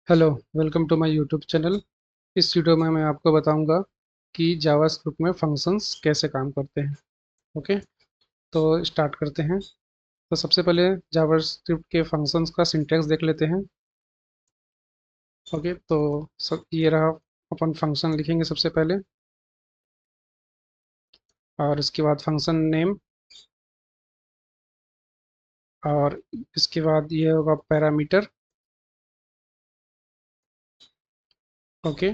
Hello, welcome to my YouTube channel. इस video में मैं आपको बताऊंगा कि जावास्क्रिप्ट में फंक्शंस कैसे काम करते हैं। ओके, तो स्टार्ट करते हैं। तो सबसे पहले जावास्क्रिप्ट के फंक्शंस का सिंटैक्स देख लेते हैं। ओके, तो ये रहा। अपन फंक्शन लिखेंगे सबसे पहले, और इसके बाद फंक्शन नेम, और इसके बाद ये होगा पैरामीटर। ओके,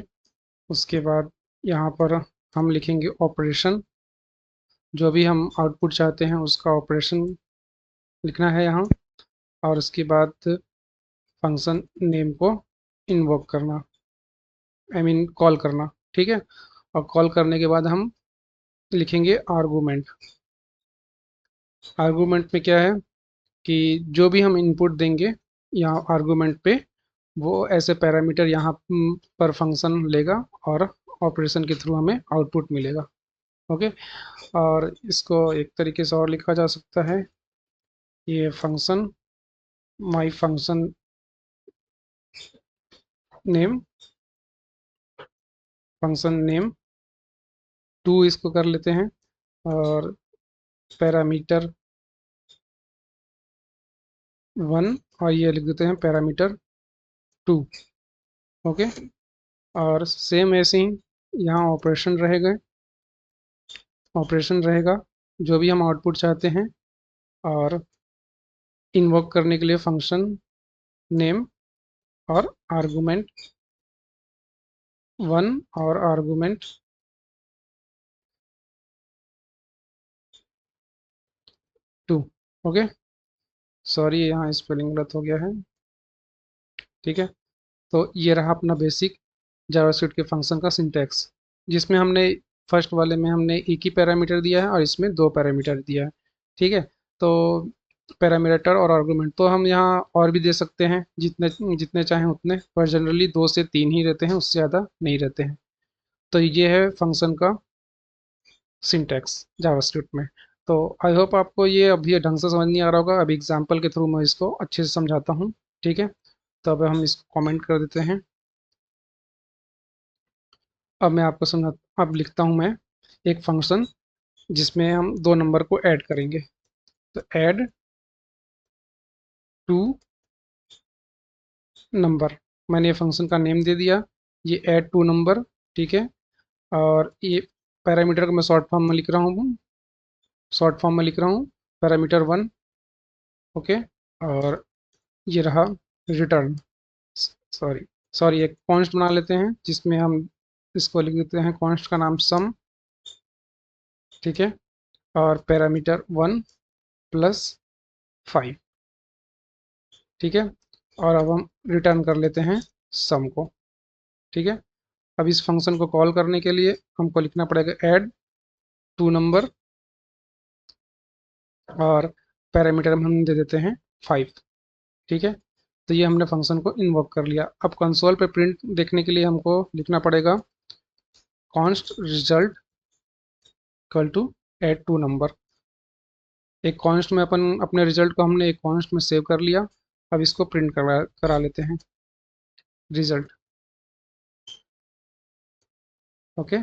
उसके बाद यहाँ पर हम लिखेंगे ऑपरेशन। जो भी हम आउटपुट चाहते हैं उसका ऑपरेशन लिखना है यहाँ। और उसके बाद फंक्शन नेम को इन्वोक करना, आई मीन कॉल करना। ठीक है, और कॉल करने के बाद हम लिखेंगे आर्गूमेंट। आर्गूमेंट में क्या है कि जो भी हम इनपुट देंगे यहाँ आर्गूमेंट पे, वो ऐसे पैरामीटर यहाँ पर फंक्शन लेगा और ऑपरेशन के थ्रू हमें आउटपुट मिलेगा। ओके, और इसको एक तरीके से और लिखा जा सकता है। ये function my function name, function name two इसको कर लेते हैं, और पैरामीटर वन, और ये लिख देते हैं पैरामीटर टू। ओके, और सेम ऐसे ही यहाँ ऑपरेशन रहेगा जो भी हम आउटपुट चाहते हैं, और इन्वोक करने के लिए फंक्शन नेम और आर्गुमेंट वन और आर्गुमेंट टू। ओके, सॉरी यहाँ स्पेलिंग गलत हो गया है। ठीक है, तो ये रहा अपना बेसिक जावास्क्रिप्ट के फंक्शन का सिंटैक्स, जिसमें हमने फर्स्ट वाले में हमने एक ही पैरामीटर दिया है और इसमें दो पैरामीटर दिया है। ठीक है, तो पैरामीटर और आर्गुमेंट तो हम यहाँ और भी दे सकते हैं, जितने जितने चाहें उतने, पर जनरली दो से तीन ही रहते हैं, उससे ज़्यादा नहीं रहते हैं। तो ये है फंक्शन का सिंटैक्स जावास्क्रिप्ट में। तो आई होप आपको ये अभी ढंग से समझ नहीं आ रहा होगा। अभी एग्जाम्पल के थ्रू मैं इसको अच्छे से समझाता हूँ। ठीक है, तो अब हम इसको कमेंट कर देते हैं। अब मैं आपको समझा, अब लिखता हूँ मैं एक फंक्शन जिसमें हम दो नंबर को ऐड करेंगे। तो ऐड टू नंबर, मैंने ये फंक्शन का नेम दे दिया, ये ऐड टू नंबर। ठीक है, और ये पैरामीटर को मैं शॉर्ट फॉर्म में लिख रहा हूँ पैरामीटर वन। ओके, और ये रहा रिटर्न। सॉरी सॉरी, एक कॉन्स्ट बना लेते हैं जिसमें हम इसको लिख देते हैं, कॉन्स्ट का नाम सम। ठीक है, और पैरामीटर वन प्लस फाइव। ठीक है, और अब हम रिटर्न कर लेते हैं सम को। ठीक है, अब इस फंक्शन को कॉल करने के लिए हमको लिखना पड़ेगा ऐड टू नंबर, और पैरामीटर हम दे देते हैं फाइव। ठीक है, तो ये हमने फंक्शन को इन्वोक कर लिया। अब कंसोल पे प्रिंट देखने के लिए हमको लिखना पड़ेगा const result equal to add two number. एक कॉन्स्ट में अपन अपने रिजल्ट को हमने एक कॉन्स्ट में सेव कर लिया। अब इसको प्रिंट करा लेते हैं रिजल्ट। ओके,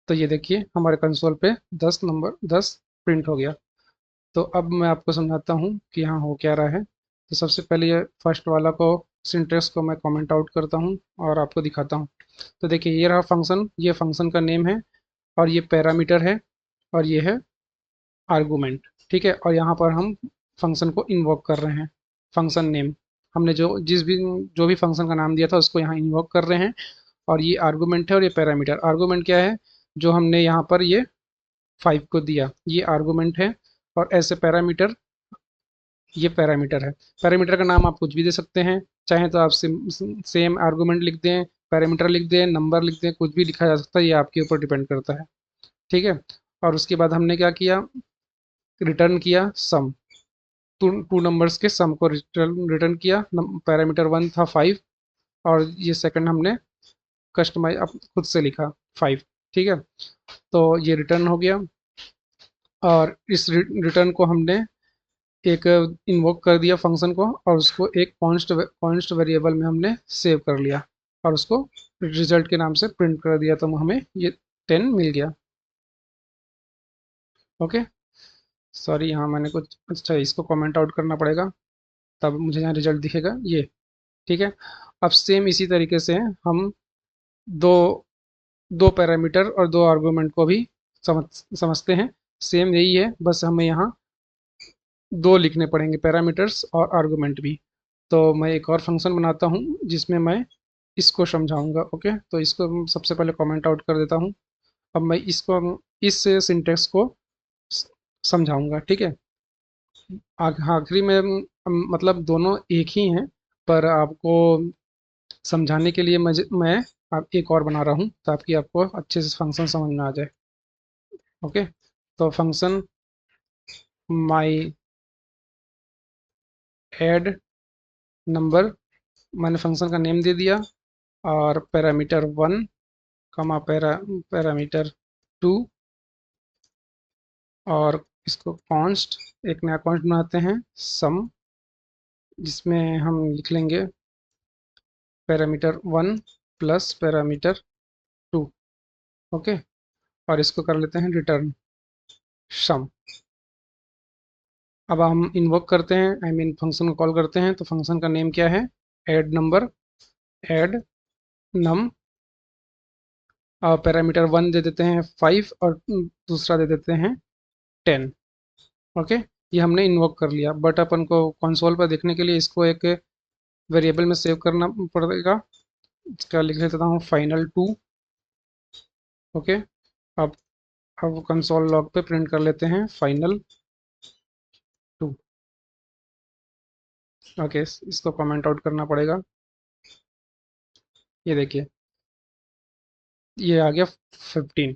तो ये देखिए हमारे कंसोल पे 10 प्रिंट हो गया। तो अब मैं आपको समझाता हूँ कि यहाँ हो क्या रहा है। तो सबसे पहले ये फर्स्ट वाला को सिंटेक्स को मैं कमेंट आउट करता हूँ और आपको दिखाता हूँ। तो देखिए ये रहा फंक्शन, ये फंक्शन का नेम है, और ये पैरामीटर है, और ये है आर्गुमेंट। ठीक है, और यहाँ पर हम फंक्शन को इन्वोक कर रहे हैं। फंक्शन नेम हमने जो भी फंक्शन का नाम दिया था उसको यहाँ इन्वोक कर रहे हैं। और ये आर्गुमेंट है, और ये पैरामीटर। आर्गुमेंट क्या है, जो हमने यहाँ पर ये फाइव को दिया, ये आर्गुमेंट है। और ऐसे पैरामीटर, ये पैरामीटर है। पैरामीटर का नाम आप कुछ भी दे सकते हैं, चाहे तो आप सेम आर्गुमेंट लिख दें, पैरामीटर लिख दें, नंबर लिख दें, कुछ भी लिखा जा सकता है, ये आपके ऊपर डिपेंड करता है। ठीक है, और उसके बाद हमने क्या किया, रिटर्न किया सम। टू नंबर्स के सम को रिटर्न किया। पैरामीटर वन था फाइव, और ये सेकंड हमने कस्टमाइज खुद से लिखा फाइव। ठीक है, तो ये रिटर्न हो गया, और इस रिटर्न को हमने एक इन्वोक कर दिया फंक्शन को और उसको एक कॉन्स्ट वेरिएबल में हमने सेव कर लिया और उसको रिजल्ट के नाम से प्रिंट कर दिया, तो हमें ये 10 मिल गया। ओके, सॉरी यहाँ मैंने कुछ, अच्छा इसको कमेंट आउट करना पड़ेगा तब मुझे यहाँ रिजल्ट दिखेगा ये। ठीक है, अब सेम इसी तरीके से हम दो दो पैरामीटर और दो आर्गुमेंट को भी समझ समझते हैं। सेम यही है, बस हमें यहाँ दो लिखने पड़ेंगे, पैरामीटर्स और आर्गुमेंट भी। तो मैं एक और फंक्शन बनाता हूँ जिसमें मैं इसको समझाऊंगा। ओके, तो इसको सबसे पहले कमेंट आउट कर देता हूँ। अब मैं इसको इस सिंटेक्स को स- समझाऊंगा। ठीक है, आखिरी में मतलब दोनों एक ही हैं, पर आपको समझाने के लिए मैं आप एक और बना रहा हूँ ताकि आपको अच्छे से फंक्शन समझ में आ जाए। ओके, तो फंक्शन माई ऐड नंबर, मैंने फंक्शन का नेम दे दिया, और पैरामीटर 1 कमा पैरामीटर 2, और इसको कॉन्स्ट, एक नया कॉन्स्ट बनाते हैं सम, जिसमें हम लिख लेंगे पैरामीटर 1 प्लस पैरामीटर 2। ओके, और इसको कर लेते हैं रिटर्न सम। अब हम इन्वोक करते हैं, आई मीन फंक्शन को कॉल करते हैं, तो फंक्शन का नेम क्या है, ऐड नंबर, ऐड नम, और पैरामीटर 1 दे देते हैं 5 और दूसरा दे देते हैं 10। ओके, ये हमने इन्वोक कर लिया, बट अपन को कंसोल पर देखने के लिए इसको एक वेरिएबल में सेव करना पड़ेगा। इसका लिख लेता हूँ फाइनल 2। ओके, अब कंसोल लॉग पे प्रिंट कर लेते हैं फाइनल 2। ओके, इसको कमेंट आउट करना पड़ेगा। ये देखिए, ये आ गया 15।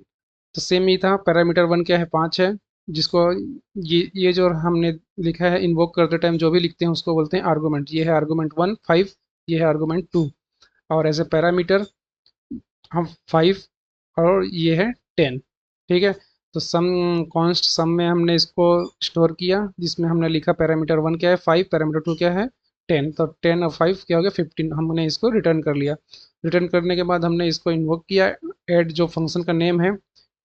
तो सेम ही था, पैरामीटर 1 क्या है, 5 है, जिसको ये जो हमने लिखा है इन्वोक करते टाइम जो भी लिखते हैं उसको बोलते हैं आर्गुमेंट। ये है आर्गुमेंट 1 5, ये है आर्गुमेंट 2, और एज ए पैरामीटर हम 5, और ये है 10। ठीक है, तो सम कॉन्स्ट सम में हमने इसको स्टोर किया, जिसमें हमने लिखा पैरामीटर 1 क्या है 5, पैरामीटर 2 क्या है 10, तो 10 और 5 क्या हो गया 15। हमने इसको रिटर्न कर लिया। रिटर्न करने के बाद हमने इसको इन्वोक किया, ऐड जो फंक्शन का नेम है,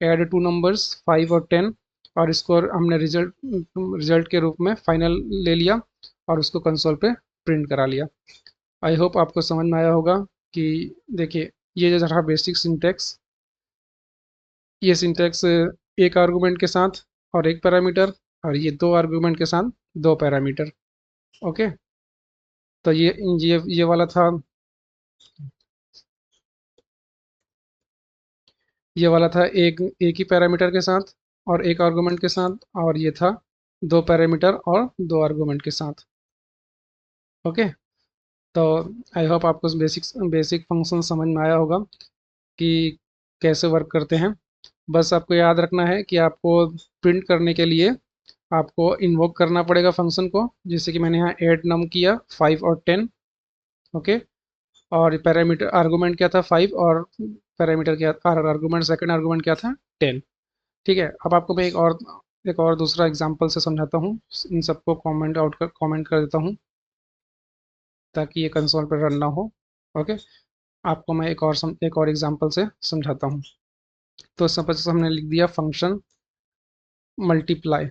ऐड टू नंबर्स 5 और 10, और इसको हमने रिजल्ट रिजल्ट के रूप में फाइनल ले लिया और उसको कंसोल पे प्रिंट करा लिया। आई होप आपको समझ में आया होगा कि देखिए, ये जो रहा बेसिक सिंटेक्स, ये सिंटेक्स एक आर्गुमेंट के साथ और एक पैरामीटर, और ये दो आर्गुमेंट के साथ दो पैरामीटर। ओके, तो ये वाला था, ये वाला था एक एक ही पैरामीटर के साथ और एक आर्गुमेंट के साथ, और ये था दो पैरामीटर और दो आर्गुमेंट के साथ। ओके, तो आई होप आपको बेसिक बेसिक फंक्शन समझ में आया होगा कि कैसे वर्क करते हैं। बस आपको याद रखना है कि आपको प्रिंट करने के लिए आपको इन्वोक करना पड़ेगा फंक्शन को, जैसे कि मैंने यहाँ ऐड नम किया 5 और 10। ओके, और पैरामीटर आर्गुमेंट क्या था 5, और पैरामीटर क्या था, आर्गुमेंट सेकंड आर्गुमेंट क्या था 10। ठीक है, अब आपको मैं एक और दूसरा एग्जांपल से समझाता हूँ। इन सबको कमेंट कर देता हूँ ताकि ये कंसोल पर रन ना हो। ओके, आपको मैं एक और एग्जांपल से समझाता हूँ। तो सपोज हमने लिख दिया फंक्शन मल्टीप्लाई।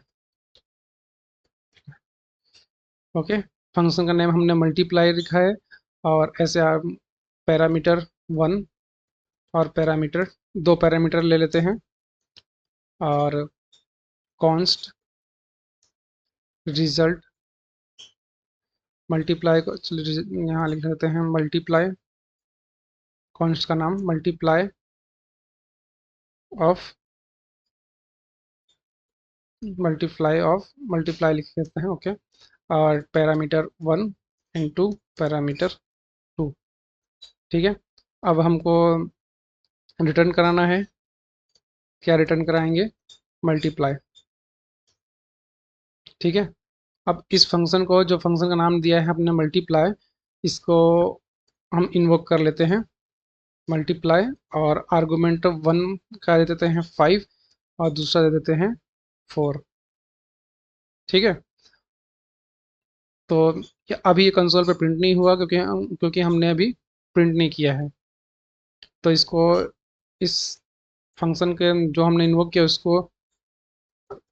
ओके, फंक्शन का नेम हमने मल्टीप्लाई लिखा है, और ऐसे पैरामीटर 1 और पैरामीटर, दो पैरामीटर ले लेते हैं, और कॉन्स्ट रिजल्ट मल्टीप्लाई को यहाँ लिख देते हैं मल्टीप्लाई, कॉन्स्ट का नाम मल्टीप्लाई ऑफ, मल्टीप्लाई लिख देते हैं। ओके, और पैरामीटर 1 इंटू पैरामीटर 2। ठीक है, अब हमको रिटर्न कराना है, क्या रिटर्न कराएंगे, मल्टीप्लाई। ठीक है, अब इस फंक्शन को, जो फंक्शन का नाम दिया है हमने मल्टीप्लाई, इसको हम इन्वोक कर लेते हैं मल्टीप्लाई, और आर्गुमेंट 1 का दे देते हैं 5 और दूसरा दे देते हैं 4। ठीक है, तो अभी ये कंसोल पे प्रिंट नहीं हुआ क्योंकि हमने अभी प्रिंट नहीं किया है। तो इसको इस फंक्शन के जो हमने इन्वोक किया उसको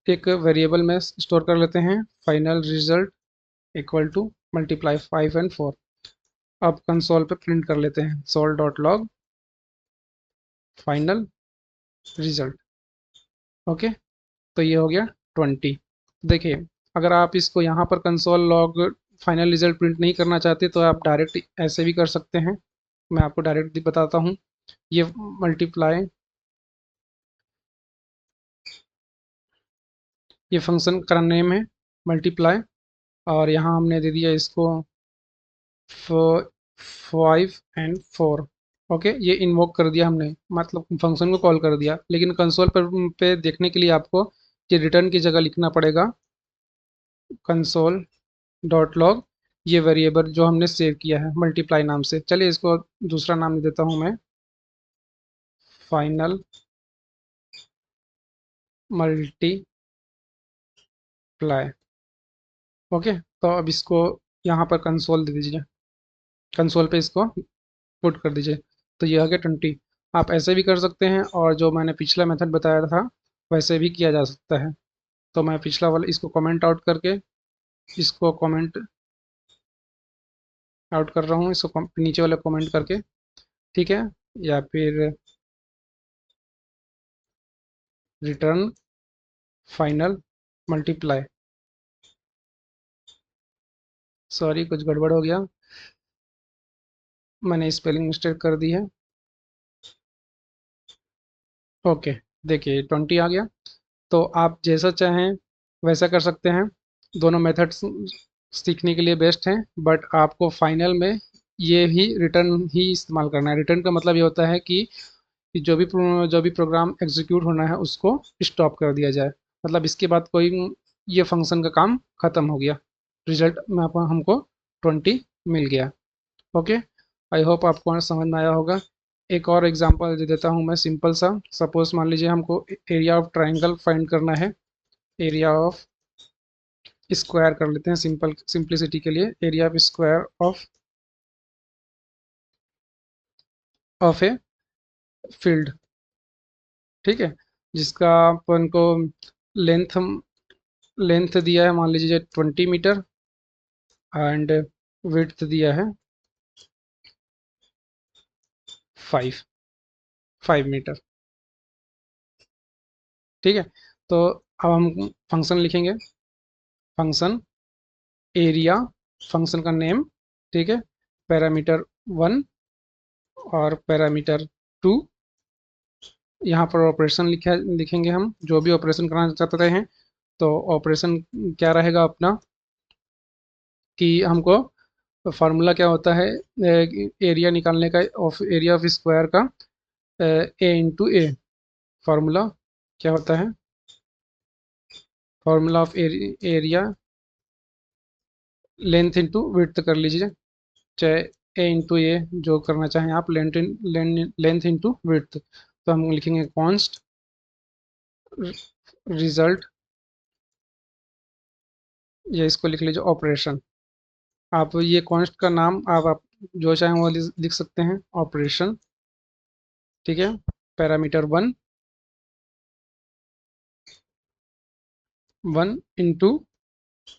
एक वेरिएबल में स्टोर कर लेते हैं, final result equal to multiply 5 and 4। अब कंसोल पे प्रिंट कर लेते हैं console dot log final result. Okay, तो ये हो गया 20। देखिए, अगर आप इसको यहाँ पर console log final result print नहीं करना चाहते तो आप डायरेक्ट ऐसे भी कर सकते हैं। मैं आपको डायरेक्ट बताता हूँ। ये मल्टीप्लाई, ये फंक्शन का नेम है मल्टीप्लाई, और यहाँ हमने दे दिया इसको 5 एंड 4। ओके, ये इन्वोक कर दिया हमने, मतलब फंक्शन को कॉल कर दिया। लेकिन कंसोल पर पे देखने के लिए आपको ये रिटर्न की जगह लिखना पड़ेगा कंसोल डॉट लॉग, ये वेरिएबल जो हमने सेव किया है मल्टीप्लाई नाम से। चलिए इसको दूसरा नाम देता हूँ मैं, फाइनल मल्टीप्लाई। ओके, तो अब इसको यहाँ पर कंसोल दे दीजिए, कंसोल पे इसको पुट कर दीजिए। तो ये आ गया 20। आप ऐसे भी कर सकते हैं, और जो मैंने पिछला मेथड बताया था वैसे भी किया जा सकता है। तो मैं पिछला वाला इसको कमेंट आउट करके, इसको कमेंट आउट कर रहा हूँ, इसको नीचे वाले कमेंट करके, ठीक है। या फिर रिटर्न फाइनल मल्टीप्लाई, सॉरी कुछ गड़बड़ हो गया, मैंने स्पेलिंग मिस्टेक कर दी है। ओके, देखिए 20 आ गया। तो आप जैसा चाहें वैसा कर सकते हैं। दोनों मेथड्स सीखने के लिए बेस्ट हैं, बट आपको फाइनल में ये ही रिटर्न ही इस्तेमाल करना है। रिटर्न का मतलब ये होता है कि जो भी प्रोग्राम एग्जीक्यूट होना है उसको स्टॉप कर दिया जाए, मतलब इसके बाद कोई ये फंक्शन का काम ख़त्म हो गया। रिजल्ट में आप हमको 20 मिल गया। ओके, आई होप आपको समझ में आया होगा। एक और एग्जांपल दे देता हूँ मैं, सिंपल सा। सपोज मान लीजिए हमको एरिया ऑफ ट्राइंगल फाइंड करना है। एरिया ऑफ स्क्वायर कर लेते हैं, सिंपलिसिटी के लिए। Area of square of a field, ठीक है, जिसका अपन को लेंथ लेंथ दिया है मान लीजिए 20 मीटर, एंड विड्थ दिया है 5 मीटर, ठीक है। तो अब हम फंक्शन लिखेंगे, फंक्शन एरिया, फंक्शन का नेम, ठीक है, पैरामीटर 1 और पैरामीटर 2। यहाँ पर ऑपरेशन लिखेंगे हम, जो भी ऑपरेशन करना चाहते हैं। तो ऑपरेशन क्या रहेगा अपना, कि हमको फार्मूला क्या होता है एरिया निकालने का, ऑफ एरिया ऑफ स्क्वायर का, ए इंटू ए। फार्मूला क्या होता है, formula of area length into width कर लीजिए, चाहे ए इंटू ए जो करना चाहें आप, लेंथ इंटू विड्थ। तो हम लिखेंगे कॉन्स्ट रिजल्ट, या इसको लिख लीजिए ऑपरेशन। आप ये कॉन्स्ट का नाम आप जो चाहें वो लिख सकते हैं, ऑपरेशन, ठीक है। Parameter 1 into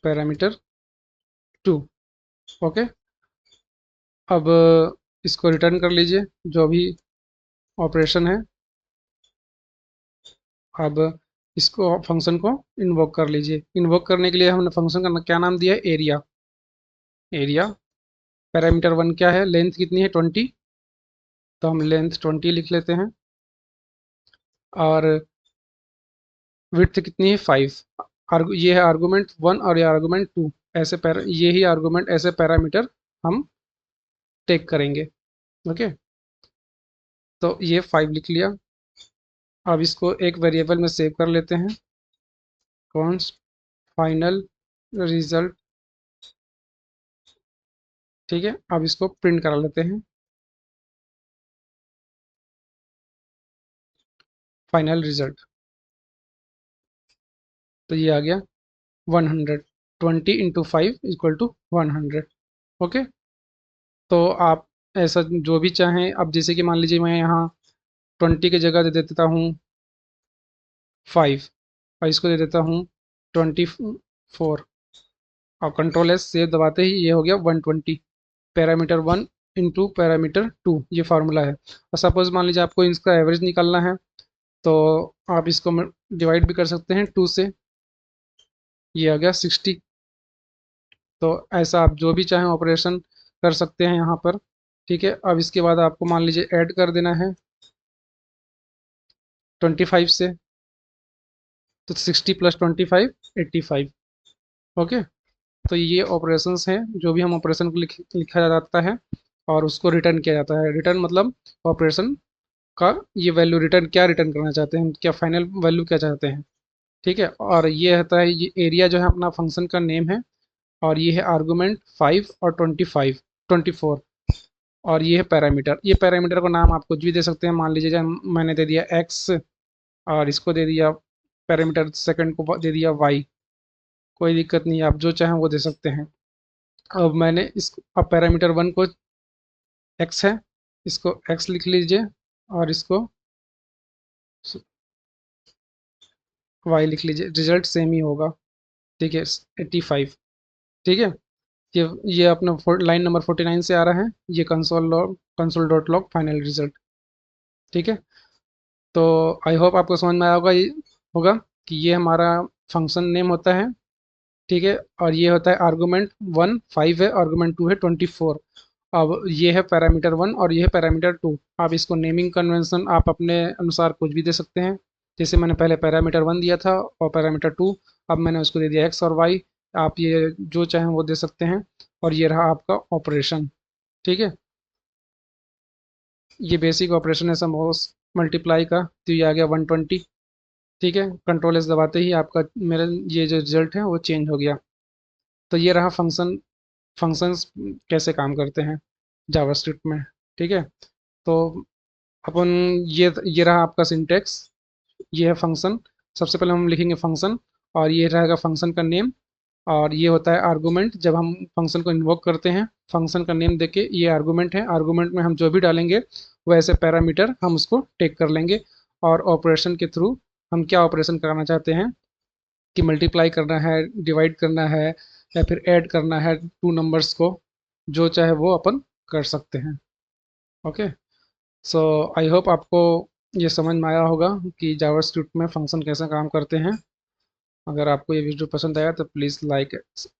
parameter 2। ओके, अब इसको रिटर्न कर लीजिए जो भी ऑपरेशन है। अब इसको फंक्शन को इन्वोक कर लीजिए। इन्वोक करने के लिए हमने फंक्शन का क्या नाम दिया है, एरिया। एरिया पैरामीटर 1 क्या है, लेंथ कितनी है 20, तो हम लेंथ 20 लिख लेते हैं। और विड्थ कितनी है 5। ये है आर्गूमेंट 1 और ये आर्गूमेंट 2। ये ही आर्गूमेंट ऐसे पैरामीटर हम टेक करेंगे। ओके, तो ये 5 लिख लिया। अब इसको एक वेरिएबल में सेव कर लेते हैं, कॉन्स्ट फाइनल रिजल्ट, ठीक है। अब इसको प्रिंट करा लेते हैं, फाइनल रिजल्ट। तो ये आ गया 100। 20 इंटू 5 इक्वल टू 100। ओके, तो आप ऐसा जो भी चाहें, अब जैसे कि मान लीजिए मैं यहाँ 20 की जगह दे देता हूँ 5, और इसको दे देता हूँ 24, और कंट्रोल एस सेव दबाते ही ये हो गया 120। पैरामीटर 1 इंटू पैरामीटर 2, ये फार्मूला है। और सपोज मान लीजिए आपको इसका एवरेज निकालना है, तो आप इसको डिवाइड भी कर सकते हैं 2 से, ये आ गया 60। तो ऐसा आप जो भी चाहें ऑपरेशन कर सकते हैं यहाँ पर। ठीक है, अब इसके बाद आपको मान लीजिए ऐड कर देना है 25 से, तो 60 प्लस 25 85। ओके, तो ये ऑपरेशंस हैं, जो भी हम ऑपरेशन को लिखा जाता है और उसको रिटर्न किया जाता है। रिटर्न मतलब ऑपरेशन का ये वैल्यू रिटर्न, क्या रिटर्न करना चाहते हैं, क्या फाइनल वैल्यू क्या चाहते हैं। ठीक है, और ये होता है, ये एरिया जो है अपना फंक्शन का नेम है, और ये है आर्गुमेंट 5 और 24, और ये है पैरामीटर। ये पैरामीटर का नाम आप कुछ भी दे सकते हैं, मान लीजिए मैंने दे दिया एक्स, और इसको दे दिया पैरामीटर सेकंड को दे दिया वाई, कोई दिक्कत नहीं है, आप जो चाहें वो दे सकते हैं। अब मैंने इस, अब पैरामीटर 1 को एक्स है, इसको एक्स लिख लीजिए, और इसको वाई लिख लीजिए, रिजल्ट सेम ही होगा। ठीक है, 85। ठीक है, ये अपना लाइन नंबर 49 से आ रहा है, ये console dot log final result. ठीक है, तो आई होप आपको समझ में आया होगा, ये होगा कि ये हमारा फंक्शन नेम होता है। ठीक है, और ये होता है आर्गूमेंट 1 5 है, आर्गूमेंट 2 है 24। अब ये है पैरामीटर 1 और ये है पैरामीटर 2। आप इसको नेमिंग कन्वेंशन आप अपने अनुसार कुछ भी दे सकते हैं। जैसे मैंने पहले पैरामीटर 1 दिया था और पैरामीटर 2, अब मैंने उसको दे दिया एक्स और वाई। आप ये जो चाहें वो दे सकते हैं, और ये रहा आपका ऑपरेशन। ठीक है, ये बेसिक ऑपरेशन है समोस मल्टीप्लाई का, तो ये आ गया 120। ठीक है, कंट्रोल एस दबाते ही आपका मेरा ये जो रिजल्ट है वो चेंज हो गया। तो ये रहा फंक्शंस कैसे काम करते हैं जावास्क्रिप्ट में। ठीक है, तो अपन, ये रहा आपका सिंटेक्स, ये है फंक्शन। सबसे पहले हम लिखेंगे फंक्शन, और ये रहेगा फंक्शन का नेम, और ये होता है आर्गुमेंट। जब हम फंक्शन को इन्वोक करते हैं, फंक्शन का नेम देके, ये आर्गुमेंट है, आर्गुमेंट में हम जो भी डालेंगे वैसे पैरामीटर हम उसको टेक कर लेंगे, और ऑपरेशन के थ्रू हम क्या ऑपरेशन कराना चाहते हैं, कि मल्टीप्लाई करना है, डिवाइड करना है, या फिर ऐड करना है टू नंबर्स को, जो चाहे वो अपन कर सकते हैं। ओके, सो आई होप आपको ये समझ में आया होगा कि जावास्क्रिप्ट में फंक्शन कैसे काम करते हैं। अगर आपको ये वीडियो पसंद आया तो प्लीज़ लाइक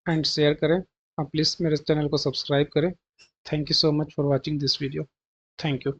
एंड शेयर करें, आप प्लीज़ मेरे चैनल को सब्सक्राइब करें। Thank you so much for watching this video. Thank you.